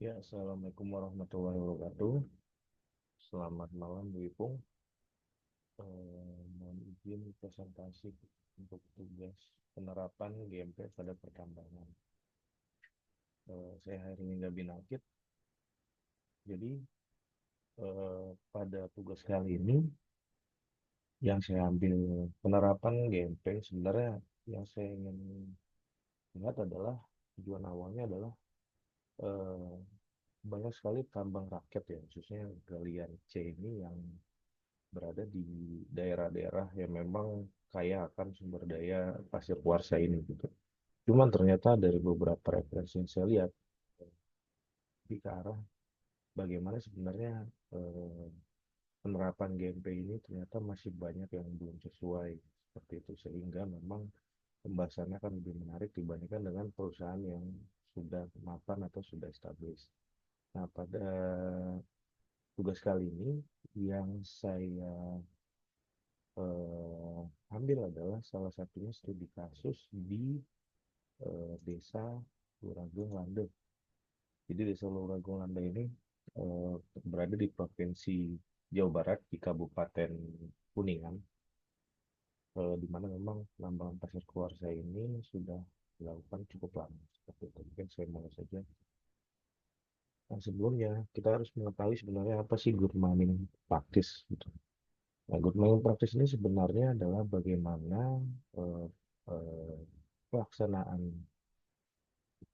Ya, Assalamualaikum warahmatullahi wabarakatuh. Selamat malam, Bu Ipung. Mohon izin presentasi untuk tugas penerapan GMP pada pertambangan. Saya hari ini nggak binakit. Jadi, pada tugas kali ini, yang saya ambil penerapan GMP, sebenarnya yang saya ingin lihat adalah, tujuan awalnya adalah eh, banyak sekali tambang rakyat ya, khususnya galian C ini yang berada di daerah-daerah yang memang kaya akan sumber daya pasir kuarsa ini gitu. Cuman ternyata dari beberapa referensi yang saya lihat di ke arah bagaimana sebenarnya eh, penerapan GMP ini ternyata masih banyak yang belum sesuai seperti itu, sehingga memang pembahasannya akan lebih menarik dibandingkan dengan perusahaan yang sudah mapan atau sudah established. Nah, pada tugas kali ini yang saya eh, ambil adalah salah satunya studi kasus di desa Luragung Lande. Jadi desa Luragung Lande ini berada di Provinsi Jawa Barat di Kabupaten Kuningan, di mana memang penambangan pasir kuarsa ini sudah dilakukan cukup lama. Seperti itu. Mungkin saya mulai saja. Nah, sebelumnya kita harus mengetahui sebenarnya apa sih good mining practice gitu. Nah, good mining practice ini sebenarnya adalah bagaimana eh, eh, pelaksanaan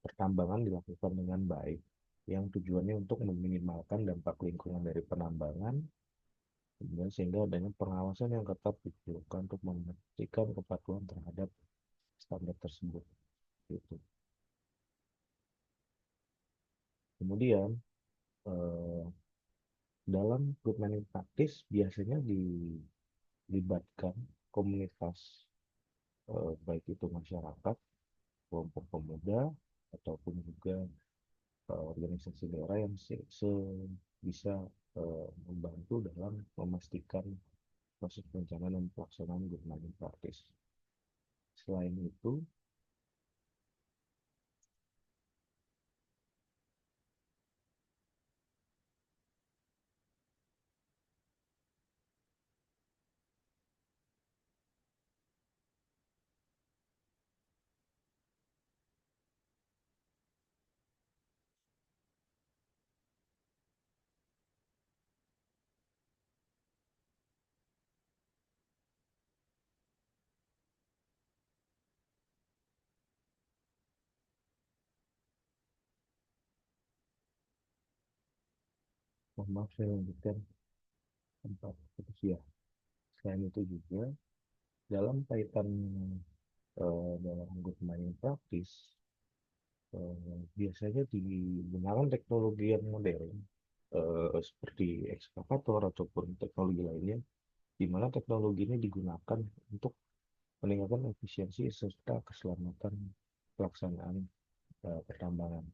pertambangan dilakukan dengan baik, yang tujuannya untuk meminimalkan dampak lingkungan dari penambangan, kemudian sehingga adanya pengawasan yang ketat diperlukan untuk memastikan kepatuhan terhadap standar tersebut. Gitu. Kemudian eh, dalam good mining practice biasanya dilibatkan komunitas, baik itu masyarakat, kelompok pemuda, ataupun juga organisasi daerah yang bisa membantu dalam memastikan proses perencanaan dan pelaksanaan good mining practice. Selain itu, mohon maaf saya lanjutkan tempat putus ya. Selain itu juga dalam kaitan dalam good mining practice, biasanya digunakan teknologi yang modern, seperti ekskavator ataupun teknologi lainnya, di mana teknologi ini digunakan untuk meningkatkan efisiensi serta keselamatan pelaksanaan pertambangan.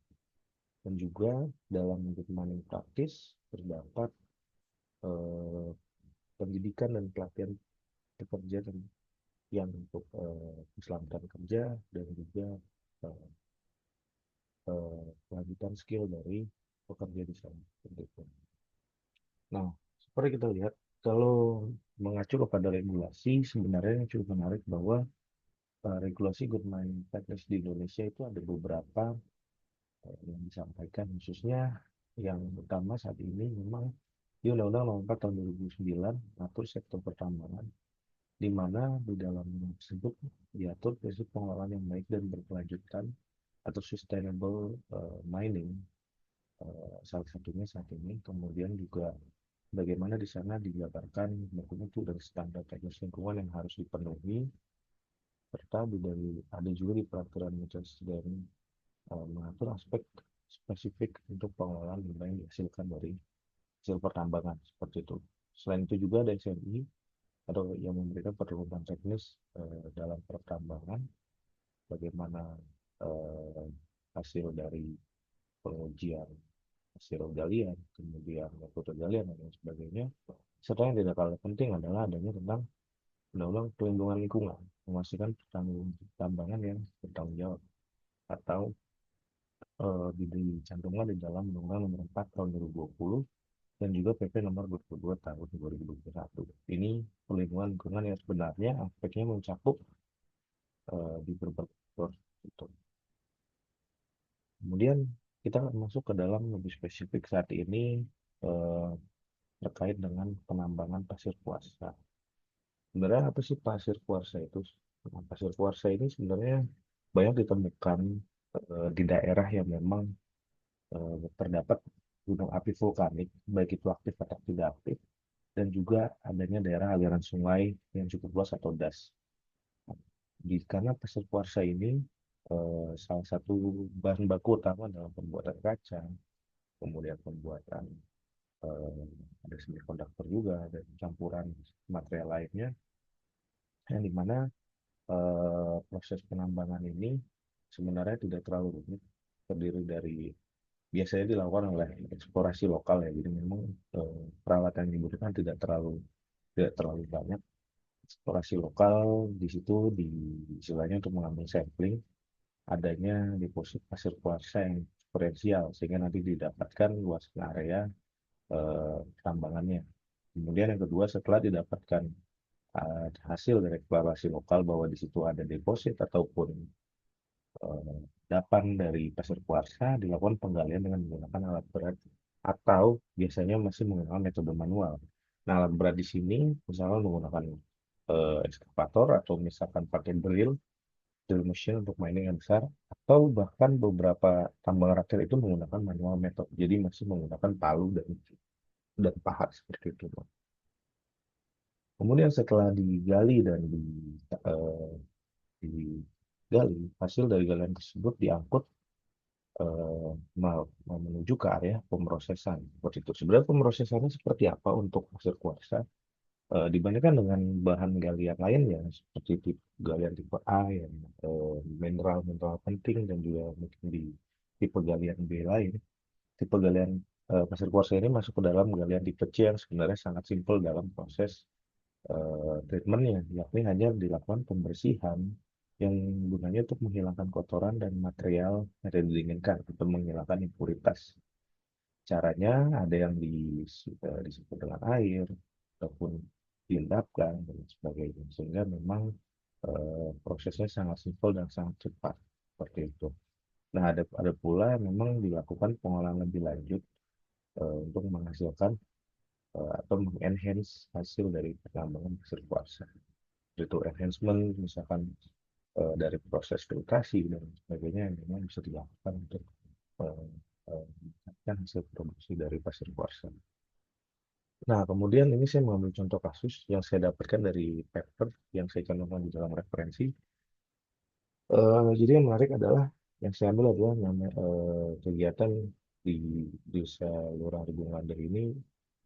Dan juga dalam good mining practice terdapat eh, pendidikan dan pelatihan pekerja yang untuk keselamatan kerja dan juga eh, kelanjutan skill dari pekerja di sana. Seperti itu. Nah, seperti kita lihat, kalau mengacu kepada regulasi, sebenarnya yang cukup menarik bahwa regulasi good mining practice di Indonesia itu ada beberapa yang disampaikan, khususnya yang utama saat ini memang di Undang-Undang Nomor 4 Tahun 2009 mengatur sektor pertambangan, di mana di dalam tersebut diatur prinsip pengelolaan yang baik dan berkelanjutan atau sustainable mining, salah satunya saat ini. Kemudian juga bagaimana di sana dijabarkan bermutu dari standar teknis lingkungan yang harus dipenuhi, serta ada juga di peraturan presiden mengatur aspek spesifik untuk pengelolaan limbah yang dihasilkan dari hasil pertambangan seperti itu. Selain itu juga ada SNI atau yang memberikan pedoman teknis dalam pertambangan, bagaimana eh, hasil dari pengujian hasil galian, kemudian metode galian dan lain sebagainya. Serta yang tidak kalah penting adalah adanya tentang undang-undang perlindungan lingkungan, memastikan pertambangan yang bertanggung jawab atau dicantumkan di dalam Undang-Undang Nomor 4 Tahun 2020 dan juga PP Nomor 22 Tahun 2021. Ini perlindungan lingkungan yang sebenarnya aspeknya mencakup di berbagai sektor gitu. Kemudian kita akan masuk ke dalam lebih spesifik saat ini eh, terkait dengan penambangan pasir kuarsa. Sebenarnya apa sih pasir kuarsa itu? Nah, pasir kuarsa ini sebenarnya banyak ditemukan di daerah yang memang terdapat gunung api vulkanik, baik itu aktif atau tidak aktif, dan juga adanya daerah aliran sungai yang cukup luas atau das. Karena pasir kuarsa ini salah satu bahan baku utama dalam pembuatan kaca, kemudian pembuatan eh, ada semikonduktor juga, dan campuran material lainnya, yang dimana proses penambangan ini sebenarnya tidak terlalu rumit, terdiri dari biasanya dilakukan oleh eksplorasi lokal ya, jadi memang peralatan yang dibutuhkan tidak terlalu banyak. Eksplorasi lokal di situ di istilahnya untuk mengambil sampling adanya deposit pasir kuarsa yang eksponensial sehingga nanti didapatkan luas area tambangannya. Kemudian yang kedua, setelah didapatkan hasil dari eksplorasi lokal bahwa di situ ada deposit ataupun dapan dari pasir kuarsa, dilakukan penggalian dengan menggunakan alat berat atau biasanya masih menggunakan metode manual. Nah, alat berat di sini misalnya menggunakan ekskavator atau misalkan pakai drill machine untuk mining yang besar, atau bahkan beberapa tambang rakyat itu menggunakan manual method, jadi masih menggunakan palu dan pahat seperti itu. Kemudian setelah digali dan eh, digali, hasil dari galian tersebut diangkut eh, menuju ke area pemrosesan seperti itu. Sebenarnya pemrosesannya seperti apa untuk pasir kuarsa? Dibandingkan dengan bahan galian lain ya seperti galian tipe A yang mineral-mineral penting dan juga mungkin di tipe galian B lain, tipe galian pasir kuarsa ini masuk ke dalam galian tipe C yang sebenarnya sangat simpel dalam proses treatmentnya, yakni hanya dilakukan pembersihan yang gunanya untuk menghilangkan kotoran dan material yang tidak diinginkan untuk menghilangkan impuritas. Caranya ada yang disebut dengan air ataupun diendapkan dan sebagainya, sehingga memang prosesnya sangat simpel dan sangat cepat seperti itu. Nah, ada pula yang memang dilakukan pengolahan lebih lanjut untuk menghasilkan atau mengenhance hasil dari penambangan pasir kuarsa. Itu enhancement misalkan dari proses filtrasi dan sebagainya yang memang bisa dilakukan untuk eh, meningkatkan hasil produksi dari pasir kuarsa. Nah, kemudian ini saya mengambil contoh kasus yang saya dapatkan dari paper yang saya cantumkan di dalam referensi. Jadi yang menarik adalah yang saya ambil adalah kegiatan di Desa Lurah Regung Lander ini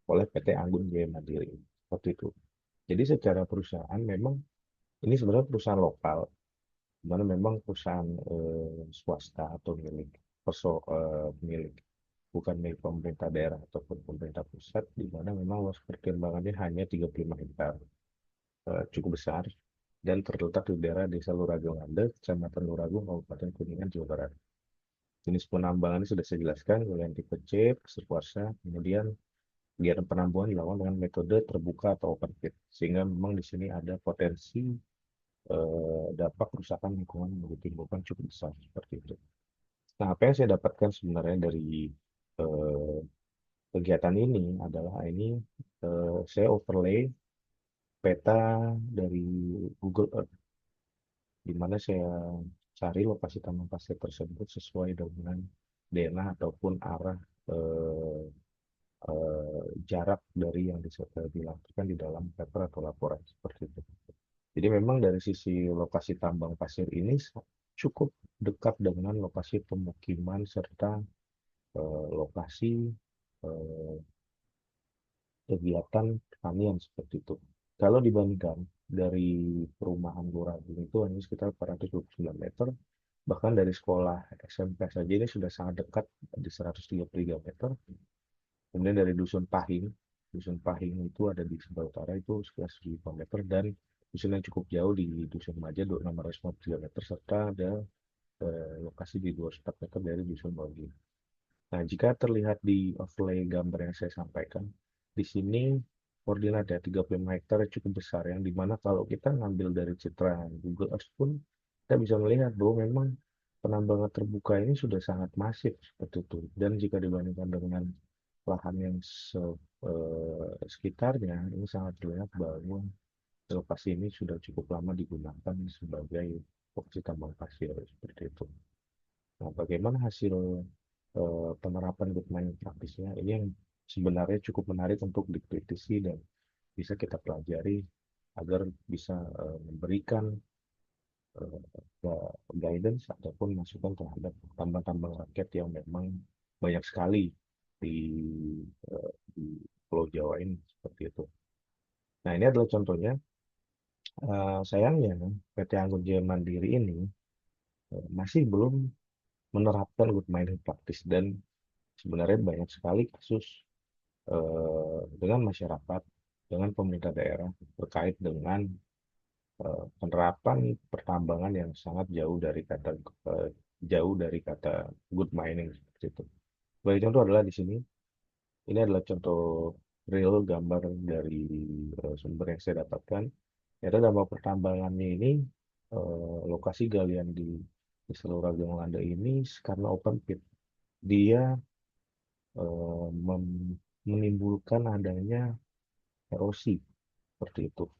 oleh PT Anggun Jaya Mandiri. Seperti itu. Jadi secara perusahaan memang ini sebenarnya perusahaan lokal, di mana memang perusahaan swasta atau milik bukan milik pemerintah daerah ataupun pemerintah pusat, di mana memang luas perkembangannya hanya 35 hektar, cukup besar, dan terletak di daerah Desa Luragung Ande, Kecamatan Luragung, Kabupaten Kuningan, Jawa Barat. Jenis penambangan ini sudah saya jelaskan, galian tipe C, pasir kuarsa, kemudian kegiatan penambangan dilakukan dengan metode terbuka atau open pit, sehingga memang di sini ada potensi dampak kerusakan lingkungan yang ditimbulkan cukup besar seperti itu. Nah, apa yang saya dapatkan sebenarnya dari eh, kegiatan ini adalah ini saya overlay peta dari Google Earth, di mana saya cari lokasi tambang pasir tersebut sesuai dengan DNA ataupun arah eh, jarak dari yang dilakukan di dalam paper atau laporan seperti itu. Jadi memang dari sisi lokasi tambang pasir ini cukup dekat dengan lokasi pemukiman serta lokasi eh, kegiatan pertanian seperti itu. Kalau dibandingkan dari perumahan Luragung itu hanya sekitar 429 meter, bahkan dari sekolah SMP saja ini sudah sangat dekat di 133 meter. Kemudian dari Dusun Pahing itu ada di sebelah utara itu sekitar 105 meter, dan dusun yang cukup jauh di Dusun Maja 653 meter, serta ada lokasi di 200 meter dari dusun Bagi. Nah, jika terlihat di overlay gambar yang saya sampaikan, di sini koordinatnya 35 hektar cukup besar, yang dimana kalau kita ngambil dari citra Google Earth pun, kita bisa melihat bahwa memang penambangan terbuka ini sudah sangat masif seperti itu. Dan jika dibandingkan dengan lahan yang sekitarnya, ini sangat terlihat bahwa lokasi ini sudah cukup lama digunakan sebagai opsi tambang pasir seperti itu. Nah, bagaimana hasil penerapan good mining praktisnya? Ini yang sebenarnya cukup menarik untuk dikritisi dan bisa kita pelajari agar bisa memberikan guidance ataupun masukan terhadap tambang-tambang rakyat yang memang banyak sekali di, di Pulau Jawa ini seperti itu. Nah, ini adalah contohnya. Sayangnya PT Anggun Jaya Mandiri ini masih belum menerapkan good mining practice, dan sebenarnya banyak sekali kasus dengan masyarakat, dengan pemerintah daerah terkait dengan penerapan pertambangan yang sangat jauh dari kata good mining seperti itu. Sebagai contoh adalah di sini, ini adalah contoh real gambar dari sumber yang saya dapatkan. Yaitu dampak pertambangannya ini, lokasi galian di seluruh Ragung Landa ini karena open pit, dia menimbulkan adanya erosi seperti itu.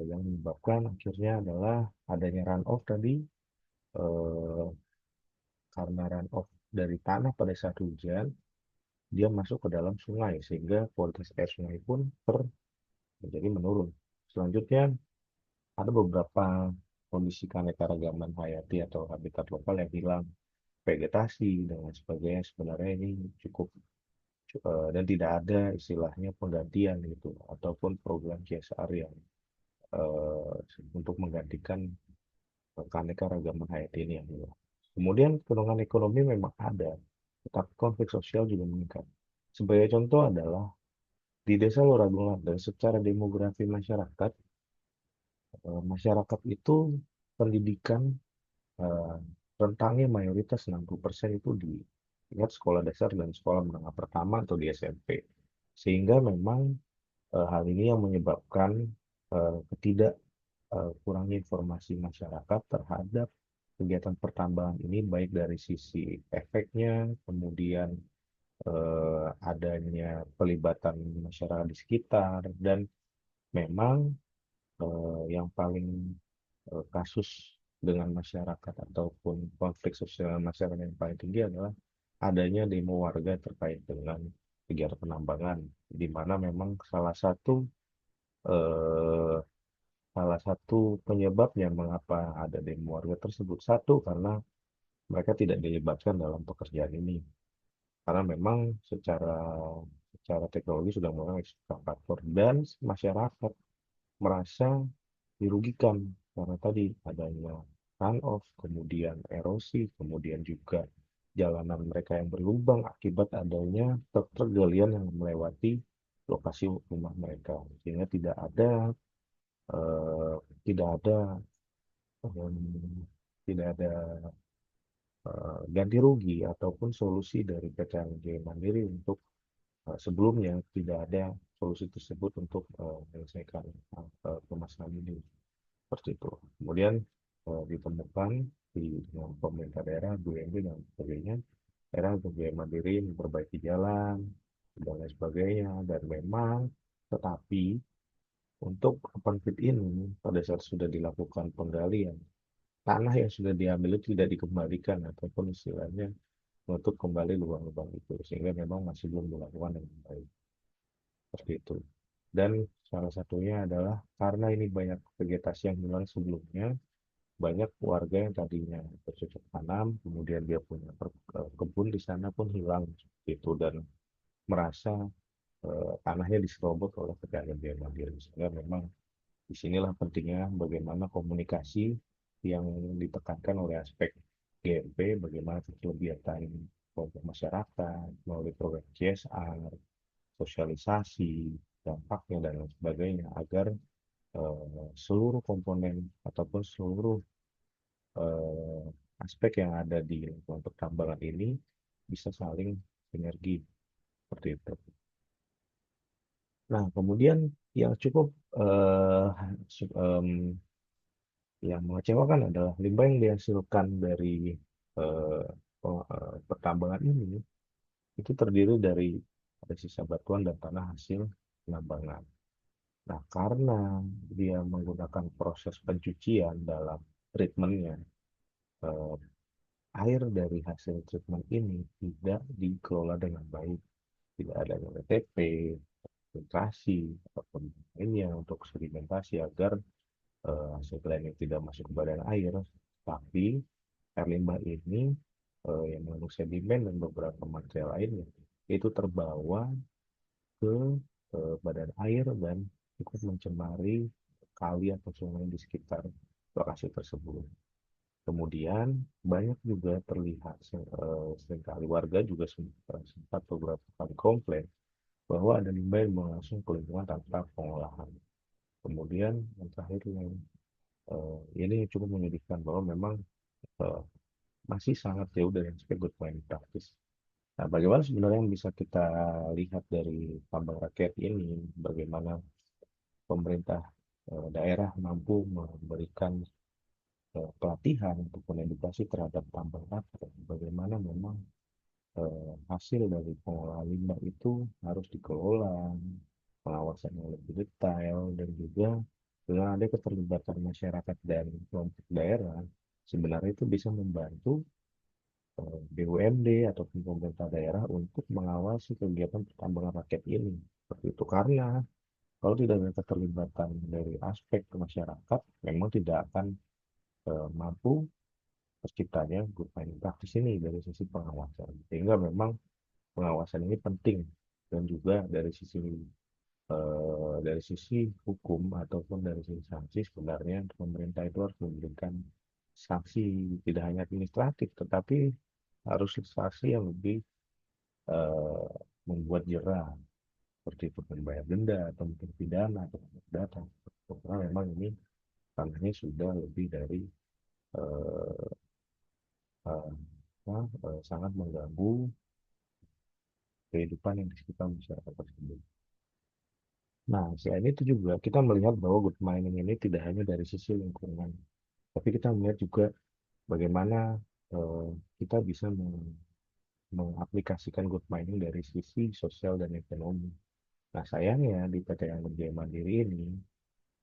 Yang menyebabkan akhirnya adalah adanya runoff tadi, eh, karena runoff dari tanah pada saat hujan, dia masuk ke dalam sungai sehingga kualitas air sungai pun menjadi menurun. Selanjutnya, ada beberapa kondisi keanekaragaman hayati atau habitat lokal yang hilang, vegetasi dan lain sebagainya. Sebenarnya ini cukup, dan tidak ada istilahnya penggantian gitu ataupun program CSR yang eh, untuk menggantikan keanekaragaman hayati ini yang hilang. Kemudian pengembangan ekonomi memang ada, tetapi konflik sosial juga meningkat. Sebagai contoh adalah di Desa Loragungan, dan secara demografi masyarakat, masyarakat itu pendidikan eh, rentangnya mayoritas 60% itu di tingkat sekolah dasar dan sekolah menengah pertama atau di SMP. Sehingga memang hal ini yang menyebabkan ketidak kurangnya informasi masyarakat terhadap kegiatan pertambangan ini, baik dari sisi efeknya, kemudian adanya pelibatan masyarakat di sekitar, dan memang yang paling kasus dengan masyarakat ataupun konflik sosial masyarakat yang paling tinggi adalah adanya demo warga terkait dengan kegiatan penambangan, di mana memang eh, salah satu penyebabnya mengapa ada demo warga tersebut, satu karena mereka tidak dilibatkan dalam pekerjaan ini, karena memang secara secara teknologi sudah mulai ekskavator, dan masyarakat merasa dirugikan karena tadi adanya runoff, kemudian erosi, kemudian juga jalanan mereka yang berlubang akibat adanya truk-truk galian yang melewati lokasi rumah mereka, sehingga eh, tidak ada em, tidak ada ganti rugi ataupun solusi dari PT LNG Mandiri untuk sebelumnya tidak ada solusi tersebut untuk menyelesaikan permasalahan ini seperti itu. Kemudian ditemukan dengan pemerintah daerah, BUMD dan sebagainya, daerah BUMD Mandiri memperbaiki jalan dan lain sebagainya, dan memang tetapi untuk open pit ini pada saat sudah dilakukan penggalian, tanah yang sudah diambil itu tidak dikembalikan ataupun istilahnya menutup kembali lubang-lubang itu, sehingga memang masih belum dilakukan dengan baik seperti itu. Dan salah satunya adalah karena ini banyak vegetasi yang hilang sebelumnya, banyak warga yang tadinya bercocok tanam, kemudian dia punya kebun di sana pun hilang seperti itu, dan merasa tanahnya diserobot oleh pedagang biaya mandiri. Sehingga memang disinilah pentingnya bagaimana komunikasi yang ditekankan oleh aspek GMP, bagaimana kegiatan kelompok masyarakat melalui program CSR, sosialisasi, dampaknya dan lain sebagainya, agar seluruh komponen ataupun seluruh eh, aspek yang ada di lingkungan pertambangan ini bisa saling sinergi seperti itu. Nah, kemudian yang cukup eh, yang mengecewakan adalah limbah yang dihasilkan dari eh, pertambangan ini itu terdiri dari ada sisa batuan dan tanah hasil penambangan. Nah, karena dia menggunakan proses pencucian dalam treatmentnya, eh, air dari hasil treatment ini tidak dikelola dengan baik. Tidak ada WTP, filtrasi, ataupun lainnya untuk sedimentasi agar hasil lainnya tidak masuk ke badan air. Tapi air limbah ini yang mengandung sedimen dan beberapa material lainnya itu terbawa ke badan air dan ikut mencemari kali atau sungai di sekitar lokasi tersebut. Kemudian banyak juga terlihat seringkali warga juga sempat beberapa kali komplain bahwa ada limbah yang langsung ke lingkungan tanpa pengolahan. Kemudian yang terakhir yang ini cukup menyedihkan bahwa memang eh, masih sangat jauh dari aspek good mining practice. Nah, bagaimana sebenarnya yang bisa kita lihat dari tambang rakyat ini, bagaimana pemerintah daerah mampu memberikan pelatihan ataupun edukasi terhadap tambang rakyat, bagaimana memang hasil dari pengolahan limbah itu harus dikelola, pengawasan yang lebih detail, dan juga dengan ada keterlibatan masyarakat dan kelompok daerah, sebenarnya itu bisa membantu BUMD ataupun pemerintah daerah untuk mengawasi kegiatan pertambangan rakyat ini. Seperti itu karena kalau tidak ada keterlibatan dari aspek masyarakat, memang tidak akan mampu terciptanya good mining practice ini dari sisi pengawasan. Sehingga memang pengawasan ini penting dan juga dari sisi hukum ataupun dari sisi sanksi sebenarnya pemerintah itu harus memberikan sanksi tidak hanya administratif tetapi harus sanksi yang lebih eh, membuat jerah seperti itu membayar denda atau mungkin pidana atau perdata karena memang ini tanahnya sudah lebih dari eh, eh, sangat mengganggu kehidupan yang di sekitar masyarakat tersebut. Nah, selain itu juga kita melihat bahwa good mining ini tidak hanya dari sisi lingkungan, tapi kita melihat juga bagaimana eh, kita bisa mengaplikasikan good mining dari sisi sosial dan ekonomi. Nah, sayangnya di PT Energi Mandiri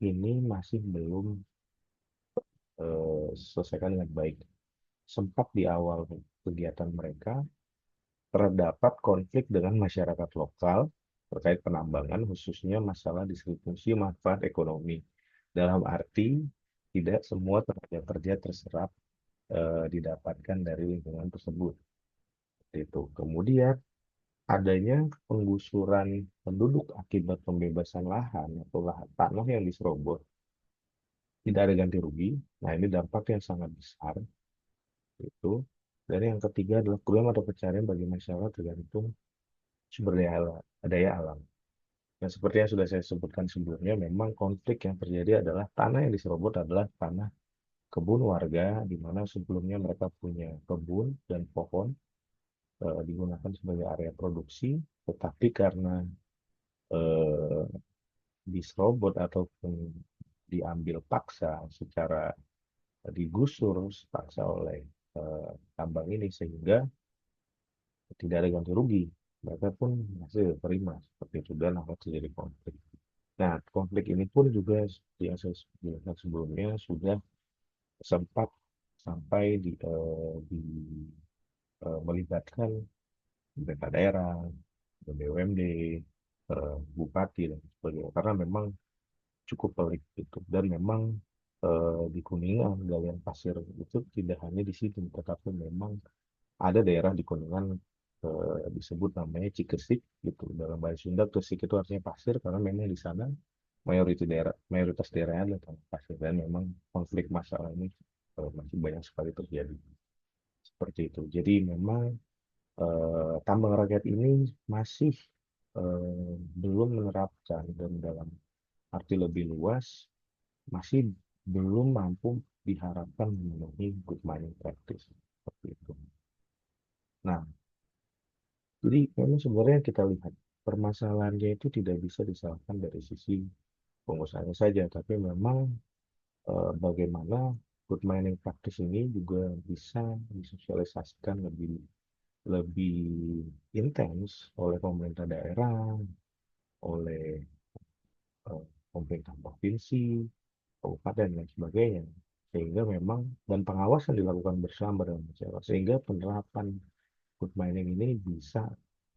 ini masih belum selesaikan dengan baik. Sempat di awal kegiatan mereka terdapat konflik dengan masyarakat lokal terkait penambangan, khususnya masalah distribusi manfaat ekonomi. Dalam arti tidak semua tenaga kerja terserap didapatkan dari lingkungan tersebut. Itu. Kemudian adanya penggusuran penduduk akibat pembebasan lahan atau lahan tanah yang diserobot, tidak ada ganti rugi. Nah, ini dampak yang sangat besar. Itu. Dan yang ketiga adalah kerugian atau pencarian bagi masyarakat tergantung sumber daya alam. Nah, seperti yang sudah saya sebutkan sebelumnya, memang konflik yang terjadi adalah tanah yang diserobot adalah tanah kebun warga, di mana sebelumnya mereka punya kebun dan pohon digunakan sebagai area produksi, tetapi karena eh, diserobot ataupun diambil paksa secara digusur paksa oleh tambang ini sehingga tidak ada ganti rugi. Mereka pun masih terima seperti itu dan akan terjadi konflik. Nah, konflik ini pun juga yang saya jelaskan sebelumnya sudah sempat sampai melibatkan pemerintah daerah, BUMD, bupati dan sebagainya. Karena memang cukup pelik itu dan memang di Kuningan galian pasir itu tidak hanya di situ, tetapi memang ada daerah di Kuningan disebut namanya Cikesik gitu dalam bahasa Sunda. Kesik itu artinya pasir karena memang di sana mayoritas daerahnya adalah tanah pasir dan memang konflik masalah ini masih banyak sekali terjadi seperti itu. Jadi memang tambang rakyat ini masih belum menerapkan dan dalam arti lebih luas masih belum mampu diharapkan memenuhi good mining practice seperti itu. Nah, jadi memang sebenarnya kita lihat permasalahannya itu tidak bisa disalahkan dari sisi pengusahanya saja, tapi memang bagaimana good mining practice ini juga bisa disosialisasikan lebih lebih intens oleh pemerintah daerah, oleh pemerintah provinsi, kabupaten dan sebagainya, sehingga memang dan pengawasan dilakukan bersama dengan masyarakat sehingga penerapan good mining ini bisa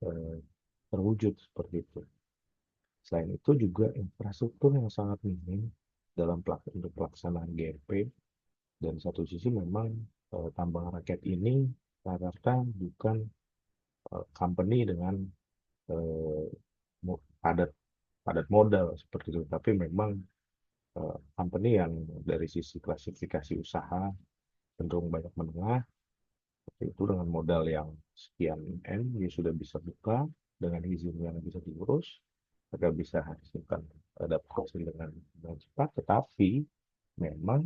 eh, terwujud seperti itu. Selain itu juga infrastruktur yang sangat minim untuk pelaksanaan GRP, dan satu sisi memang tambang rakyat ini rata-rata bukan company dengan eh, padat padat modal seperti itu, tapi memang company yang dari sisi klasifikasi usaha cenderung banyak menengah, seperti itu dengan modal yang sekian M, dia sudah bisa buka dengan izin yang bisa diurus, mereka bisa hasilkan dapat hasil dengan cepat, tetapi memang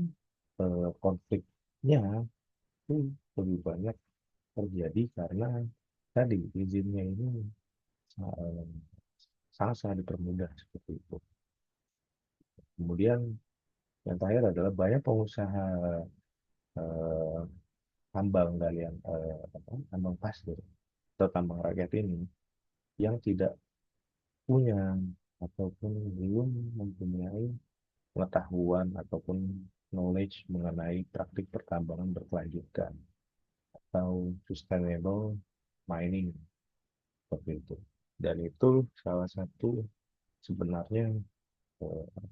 konfliknya itu lebih banyak terjadi karena tadi izinnya ini eh, sangat-sangat dipermudah seperti itu. Kemudian yang terakhir adalah banyak pengusaha eh, tambang galian tambang pasir atau tambang rakyat ini yang tidak punya ataupun belum mempunyai pengetahuan ataupun knowledge mengenai praktik pertambangan berkelanjutan atau sustainable mining seperti itu. Dan itu salah satu sebenarnya eh,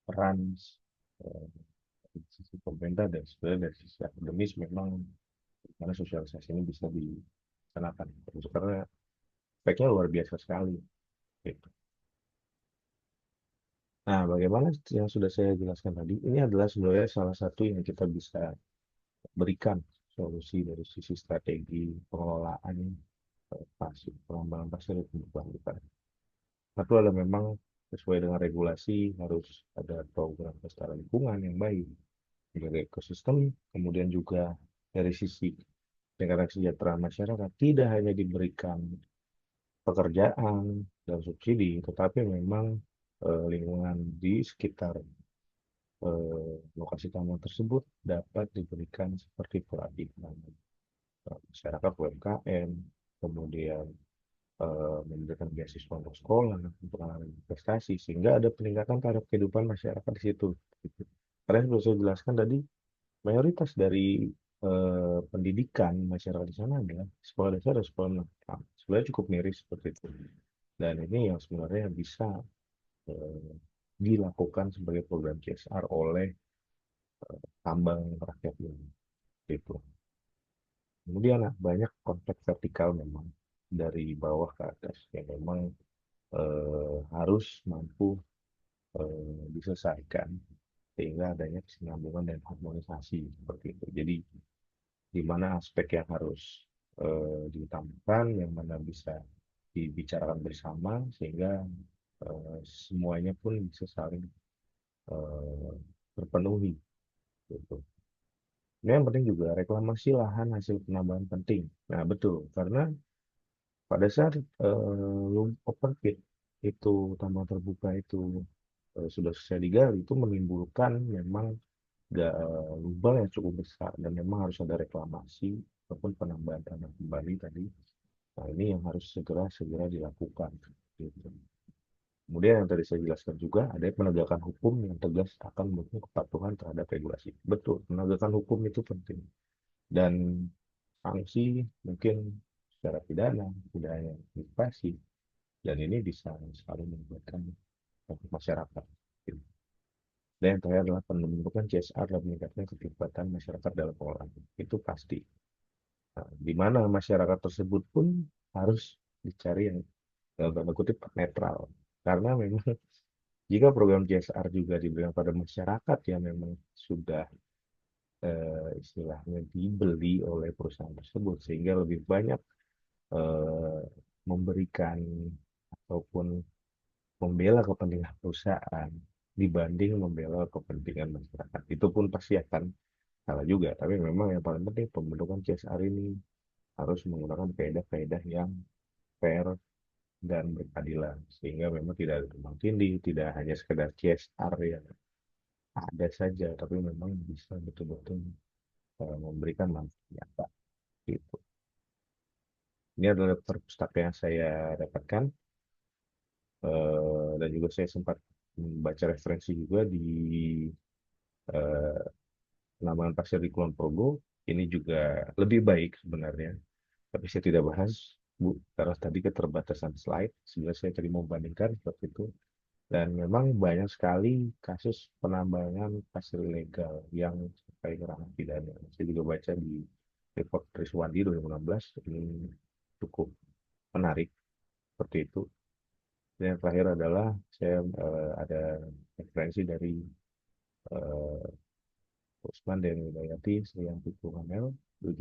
peran eh, dari sisi pemerintah dan sebenarnya dari sisi akademis memang mana sosialisasi ini bisa dilaksanakan karena efeknya luar biasa sekali gitu. Nah, bagaimana yang sudah saya jelaskan tadi, ini adalah sebenarnya salah satu yang kita bisa berikan solusi dari sisi strategi pengelolaan pasir, pengembangan pasir itu berkelanjutan. Satu adalah memang sesuai dengan regulasi harus ada program pelestarian lingkungan yang baik, menjaga ekosistem, kemudian juga dari sisi tingkat kesejahteraan masyarakat tidak hanya diberikan pekerjaan dan subsidi, tetapi memang lingkungan di sekitar lokasi tambang tersebut dapat diberikan seperti pelatihan masyarakat UMKM, kemudian memberikan beasiswa untuk sekolah, untuk anak investasi, sehingga ada peningkatan taraf kehidupan masyarakat di situ. Gitu. Karena yang sudah saya jelaskan tadi, mayoritas dari pendidikan masyarakat di sana adalah sekolah dasar dan sekolah menengah. Sebenarnya cukup miris seperti itu. Dan ini yang sebenarnya bisa eh, dilakukan sebagai program CSR oleh tambang rakyat ini. Gitu. Kemudian banyak konflik vertikal memang dari bawah ke atas yang memang harus mampu diselesaikan sehingga adanya kesinambungan dan harmonisasi seperti itu. Jadi di mana aspek yang harus diutamakan, yang mana bisa dibicarakan bersama sehingga semuanya pun bisa saling eh, terpenuhi. Gitu. Ini yang penting juga reklamasi lahan hasil penambangan penting. Nah betul, karena pada saat open pit itu tambang terbuka itu sudah selesai digali, itu menimbulkan memang lubang yang cukup besar dan memang harus ada reklamasi ataupun penambahan tanah kembali tadi. Nah ini yang harus segera dilakukan. Gitu. Kemudian yang tadi saya jelaskan juga ada penegakan hukum yang tegas akan mendukung kepatuhan terhadap regulasi. Betul, penegakan hukum itu penting. Dan sanksi mungkin secara pidana, tidak hanya administrasi, dan ini bisa selalu melibatkan masyarakat. Dan yang terakhir adalah pembentukan CSR dan meningkatkan keterlibatan masyarakat dalam pengelolaan. Itu pasti. Nah, di mana masyarakat tersebut pun harus dicari yang dalam tanda kutip netral. Karena memang jika program CSR juga diberikan pada masyarakat yang memang sudah istilahnya dibeli oleh perusahaan tersebut, sehingga lebih banyak eh, memberikan ataupun membela kepentingan perusahaan dibanding membela kepentingan masyarakat. Itu pun pasti akan salah juga. Tapi memang yang paling penting pembentukan CSR ini harus menggunakan kaedah-kaedah yang fair dan berkeadilan. Sehingga memang tidak ada tumbang tindih, tidak hanya sekedar CSR yang ada saja, tapi memang bisa betul-betul memberikan manfaat nyata. Gitu. Ini adalah perpustakaan yang saya dapatkan, dan juga saya sempat membaca referensi juga di eh, penambangan pasir di Kulon Progo. Ini juga lebih baik sebenarnya, tapi saya tidak bahas, Bu, karena tadi keterbatasan slide. Sebenarnya saya tadi mau bandingkan seperti itu. Dan memang banyak sekali kasus penambangan pasir ilegal yang sampai ke ranah pidana. Saya juga baca di report Triswandi 2016, ini cukup menarik seperti itu. Dan yang terakhir adalah saya ada referensi dari eh, Usman dan Hidayati yang Hamel 17,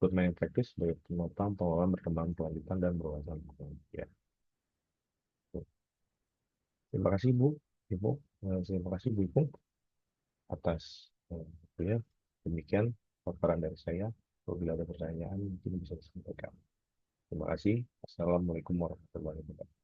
Good Management Practice sebagai penopang pengelolaan berkembang kelanjutan dan berwawasan hukum. Ya. Terima kasih Bu, Ibu. Terima kasih Bu Ipung atas ya, demikian paparan dari saya. Apabila ada pertanyaan mungkin bisa disampaikan. Terima kasih. Assalamualaikum warahmatullahi wabarakatuh.